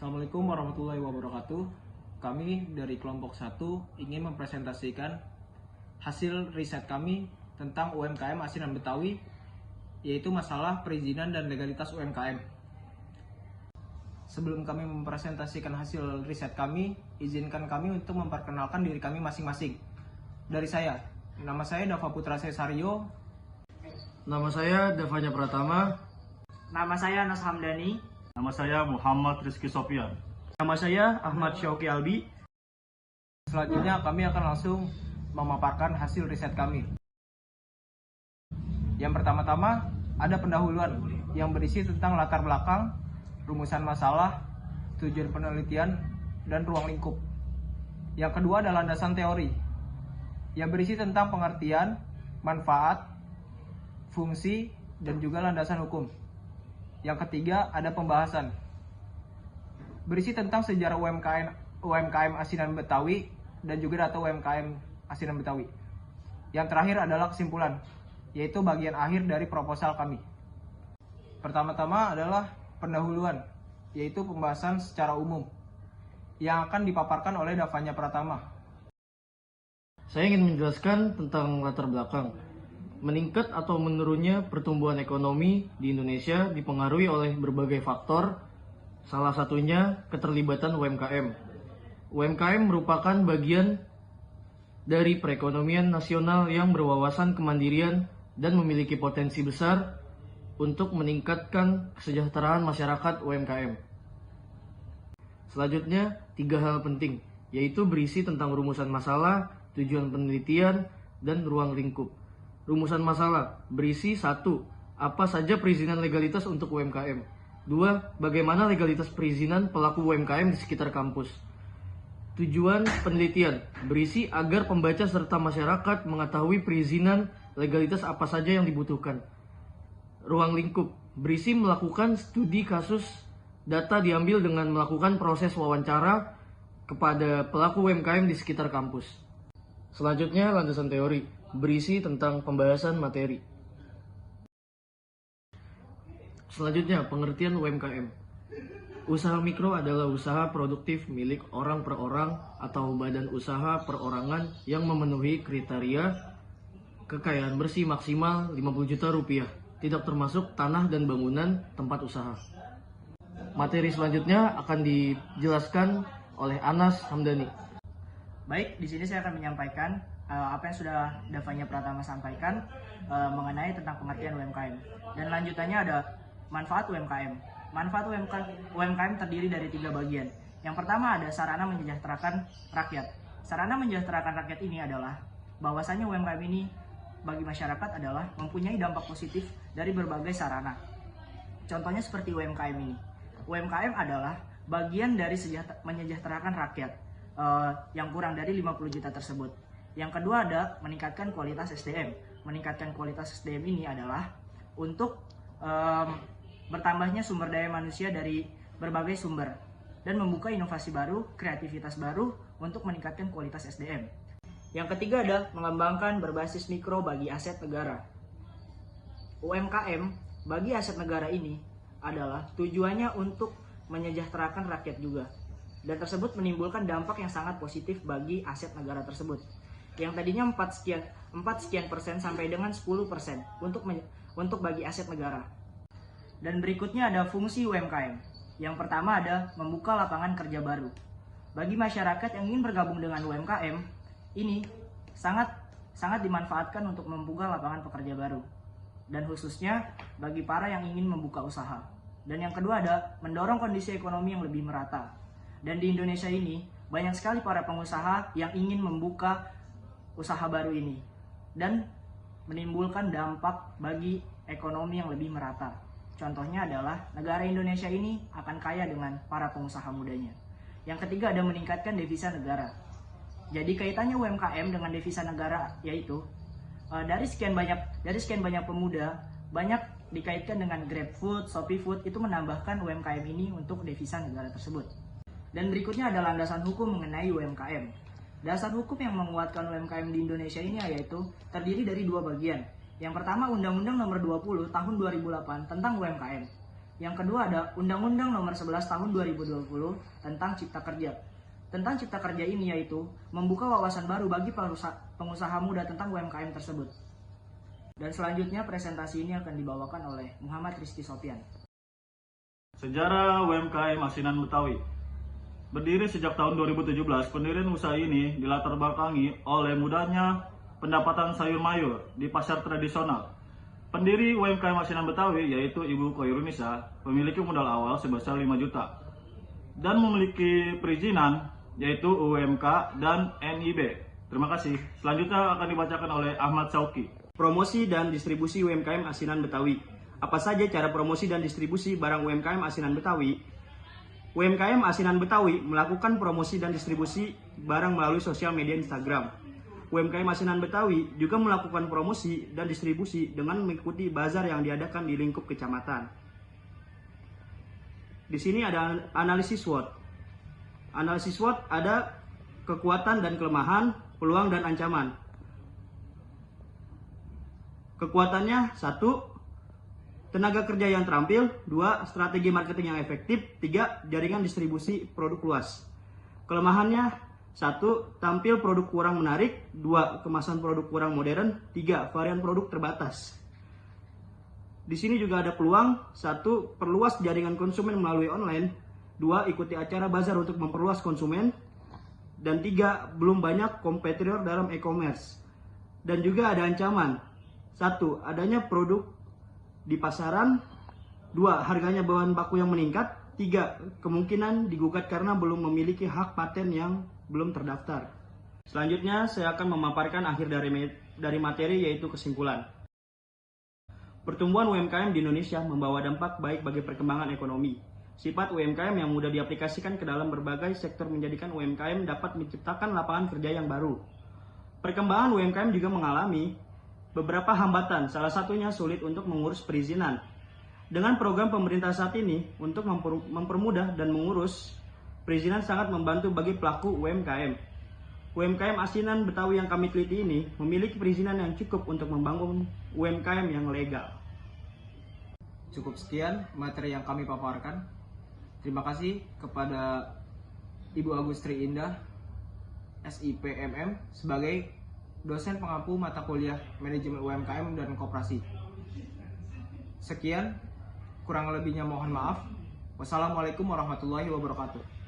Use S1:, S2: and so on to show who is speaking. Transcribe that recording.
S1: Assalamualaikum warahmatullahi wabarakatuh. Kami dari kelompok 1 ingin mempresentasikan hasil riset kami tentang UMKM Asinan Betawi, yaitu masalah perizinan dan legalitas UMKM. Sebelum kami mempresentasikan hasil riset kami, izinkan kami untuk memperkenalkan diri kami masing-masing. Dari saya, nama saya Dava Putra Cesario.
S2: Nama saya Davanya Pratama.
S3: Nama saya Anas Hamdani.
S4: Nama saya Muhammad Rizky Sofian.
S3: Nama saya Ahmad Syauki Albi.
S1: Selanjutnya kami akan langsung memaparkan hasil riset kami. Yang pertama-tama ada pendahuluan yang berisi tentang latar belakang, rumusan masalah, tujuan penelitian, dan ruang lingkup. Yang kedua adalah landasan teori yang berisi tentang pengertian, manfaat, fungsi, dan juga landasan hukum. Yang ketiga ada pembahasan berisi tentang sejarah UMKM Asinan Betawi dan juga data UMKM Asinan Betawi. Yang terakhir adalah kesimpulan, yaitu bagian akhir dari proposal kami. Pertama-tama adalah pendahuluan, yaitu pembahasan secara umum yang akan dipaparkan oleh Davanya Pratama.
S2: Saya ingin menjelaskan tentang latar belakang. Meningkat atau menurunnya pertumbuhan ekonomi di Indonesia dipengaruhi oleh berbagai faktor, salah satunya keterlibatan UMKM. UMKM merupakan bagian dari perekonomian nasional yang berwawasan kemandirian dan memiliki potensi besar untuk meningkatkan kesejahteraan masyarakat UMKM. Selanjutnya, 3 hal penting, yaitu berisi tentang rumusan masalah, tujuan penelitian, dan ruang lingkup. Rumusan masalah berisi 1. Apa saja perizinan legalitas untuk UMKM. 2. Bagaimana legalitas perizinan pelaku UMKM di sekitar kampus. Tujuan penelitian berisi agar pembaca serta masyarakat mengetahui perizinan legalitas apa saja yang dibutuhkan. Ruang lingkup berisi melakukan studi kasus, data diambil dengan melakukan proses wawancara kepada pelaku UMKM di sekitar kampus. Selanjutnya landasan teori berisi tentang pembahasan materi. Selanjutnya, pengertian UMKM. Usaha mikro adalah usaha produktif milik orang per orang atau badan usaha perorangan yang memenuhi kriteria kekayaan bersih maksimal 50 juta rupiah, tidak termasuk tanah dan bangunan tempat usaha. Materi selanjutnya akan dijelaskan oleh Anas Hamdani.
S3: Baik, di sini saya akan menyampaikan apa yang sudah Davanya Pratama sampaikan mengenai tentang pengertian UMKM. Dan lanjutannya ada manfaat UMKM. Manfaat UMKM terdiri dari 3 bagian. Yang pertama ada sarana menyejahterakan rakyat. Sarana menyejahterakan rakyat ini adalah bahwasanya UMKM ini bagi masyarakat adalah mempunyai dampak positif dari berbagai sarana. Contohnya seperti UMKM ini. UMKM adalah bagian dari menyejahterakan rakyat yang kurang dari 50 juta tersebut. Yang kedua ada meningkatkan kualitas SDM. Meningkatkan kualitas SDM ini adalah untuk bertambahnya sumber daya manusia dari berbagai sumber dan membuka inovasi baru, kreativitas baru untuk meningkatkan kualitas SDM. Yang ketiga ada mengembangkan berbasis mikro bagi aset negara. UMKM bagi aset negara ini adalah tujuannya untuk menyejahterakan rakyat juga, dan tersebut menimbulkan dampak yang sangat positif bagi aset negara tersebut. Yang tadinya 4 sekian persen sampai dengan 10% untuk bagi aset negara. Dan berikutnya ada fungsi UMKM. Yang pertama ada membuka lapangan kerja baru. Bagi masyarakat yang ingin bergabung dengan UMKM, ini sangat dimanfaatkan untuk membuka lapangan pekerja baru. Dan khususnya bagi para yang ingin membuka usaha. Dan yang kedua ada mendorong kondisi ekonomi yang lebih merata. Dan di Indonesia ini banyak sekali para pengusaha yang ingin membuka usaha baru ini dan menimbulkan dampak bagi ekonomi yang lebih merata. Contohnya adalah negara Indonesia ini akan kaya dengan para pengusaha mudanya. Yang ketiga ada meningkatkan devisa negara. Jadi kaitannya UMKM dengan devisa negara yaitu dari sekian banyak pemuda banyak dikaitkan dengan GrabFood, ShopeeFood, itu menambahkan UMKM ini untuk devisa negara tersebut. Dan berikutnya ada landasan hukum mengenai UMKM. Dasar hukum yang menguatkan UMKM di Indonesia ini yaitu terdiri dari 2 bagian. Yang pertama Undang-Undang Nomor 20 Tahun 2008 tentang UMKM. Yang kedua ada Undang-Undang Nomor 11 Tahun 2020 tentang Cipta Kerja. Tentang Cipta Kerja ini yaitu membuka wawasan baru bagi pengusaha muda tentang UMKM tersebut. Dan selanjutnya presentasi ini akan dibawakan oleh Muhammad Rizky Sopian.
S4: Sejarah UMKM Asinan Betawi. Berdiri sejak tahun 2017, pendirian usaha ini dilatar belakangi oleh mudahnya pendapatan sayur mayur di pasar tradisional. Pendiri UMKM Asinan Betawi yaitu Ibu Koirunisa memiliki modal awal sebesar 5 juta dan memiliki perizinan yaitu UMK dan NIB. Terima kasih. Selanjutnya akan dibacakan oleh Ahmad Sauki.
S5: Promosi dan distribusi UMKM Asinan Betawi. Apa saja cara promosi dan distribusi barang UMKM Asinan Betawi? UMKM Asinan Betawi melakukan promosi dan distribusi barang melalui sosial media Instagram. UMKM Asinan Betawi juga melakukan promosi dan distribusi dengan mengikuti bazar yang diadakan di lingkup kecamatan. Di sini ada analisis SWOT. Analisis SWOT ada kekuatan dan kelemahan, peluang dan ancaman. Kekuatannya 1. Tenaga kerja yang terampil. 2. Strategi marketing yang efektif. 3. Jaringan distribusi produk luas. Kelemahannya 1. Tampil produk kurang menarik. 2. Kemasan produk kurang modern. 3. Varian produk terbatas. Di sini juga ada peluang. 1. Perluas jaringan konsumen melalui online. 2. Ikuti acara bazar untuk memperluas konsumen. Dan 3. Belum banyak kompetitor dalam e-commerce. Dan juga ada ancaman. 1. Adanya produk di pasaran. 2. Harganya bahan baku yang meningkat. 3. Kemungkinan digugat karena belum memiliki hak paten yang belum terdaftar. Selanjutnya saya akan memaparkan akhir dari materi yaitu kesimpulan. Pertumbuhan UMKM di Indonesia membawa dampak baik bagi perkembangan ekonomi. Sifat UMKM yang mudah diaplikasikan ke dalam berbagai sektor menjadikan UMKM dapat menciptakan lapangan kerja yang baru. Perkembangan UMKM juga mengalami beberapa hambatan, salah satunya sulit untuk mengurus perizinan. Dengan program pemerintah saat ini untuk mempermudah dan mengurus perizinan sangat membantu bagi pelaku UMKM. UMKM Asinan Betawi yang kami teliti ini memiliki perizinan yang cukup untuk membangun UMKM yang legal.
S1: Cukup sekian materi yang kami paparkan. Terima kasih kepada Ibu Agustri Indah, SIPMM, sebagai dosen pengampu mata kuliah Manajemen UMKM dan Koperasi. Sekian, kurang lebihnya mohon maaf. Wassalamualaikum warahmatullahi wabarakatuh.